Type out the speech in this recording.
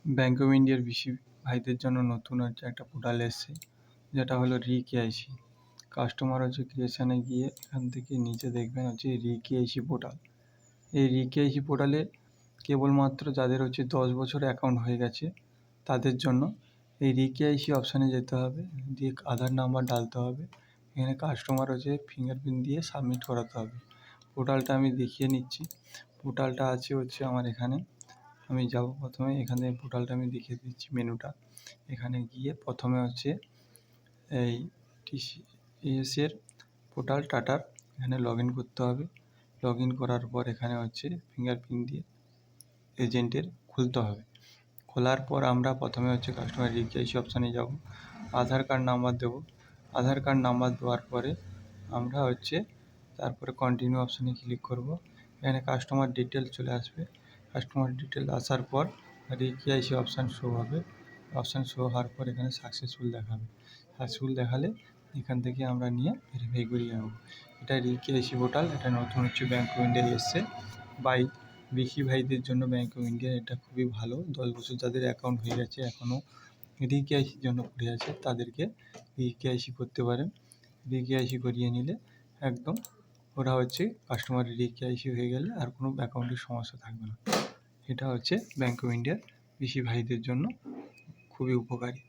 Bank of ইন্ডিয়ার BC ভাইদের জন্য নতুন হচ্ছে একটা পোর্টাল এসছে, যেটা হলো রি-কেআইসি। কাস্টমার হচ্ছে ক্রিয়েশনে গিয়ে এখান থেকে নিচে দেখবেন হচ্ছে রি-কেআইসি পোর্টাল। এই রি-কেআইসি পোর্টালে কেবলমাত্র যাদের হচ্ছে 10 বছর অ্যাকাউন্ট হয়ে গেছে তাদের জন্য এই রি-কেআইসি অপশানে যেতে হবে, দিয়ে আধার নাম্বার ডালতে হবে। এখানে কাস্টমার হচ্ছে ফিঙ্গারপ্রিন্ট দিয়ে সাবমিট করাতে হবে। পোর্টালটা আমি দেখিয়ে নিচ্ছি। পোর্টালটা আছে হচ্ছে আমার এখানে। আমি যাব প্রথমে এখানে, পোর্টালটা আমি দেখিয়ে দিচ্ছি মেনুটা। এখানে গিয়ে প্রথমে হচ্ছে এই টিসিএসের পোর্টাল টাটার এখানে লগ ইন করতে হবে। লগ ইন করার পর এখানে হচ্ছে ফিঙ্গারপ্রিন্ট দিয়ে এজেন্টের খুলতে হবে। খোলার পর আমরা প্রথমে হচ্ছে কাস্টমার রি-কেআইসি অপশানে যাব, আধার কার্ড নাম্বার দেবো। আধার কার্ড নাম্বার দেওয়ার পরে আমরা হচ্ছে তারপরে কন্টিনিউ অপশানে ক্লিক করব। এখানে কাস্টমার ডিটেল চলে আসবে। কাস্টমার ডিটেল আসার পর রি-কেআইসি অপশান শো হবে। অপশান শো হওয়ার পর এখানে সাকসেসফুল দেখাবে। সাকসেসফুল দেখালে এখান থেকে আমরা নিয়ে ভেরিফাই করিয়ে নেব। এটা রি-কেআইসি পোর্টাল, এটা নতুন হচ্ছে ব্যাঙ্ক অফ ইন্ডিয়ায় এসছে। বিসি ভাইদের জন্য ব্যাঙ্ক অফ ইন্ডিয়া এটা খুবই ভালো। 10 বছর যাদের অ্যাকাউন্ট হয়ে গেছে এখনও রি-কেআইসির জন্য পড়ে আছে তাদেরকে রি-কেআইসি করতে পারেন। রি-কেআইসি করিয়ে নিলে একদম ওরা হচ্ছে কাস্টমারের রি-কেআইসি হয়ে গেলে আর কোনো অ্যাকাউন্টের সমস্যা থাকবে না। এটা হচ্ছে ব্যাঙ্ক অফ ইন্ডিয়ার বিসি ভাইদের জন্য খুবই উপকারী।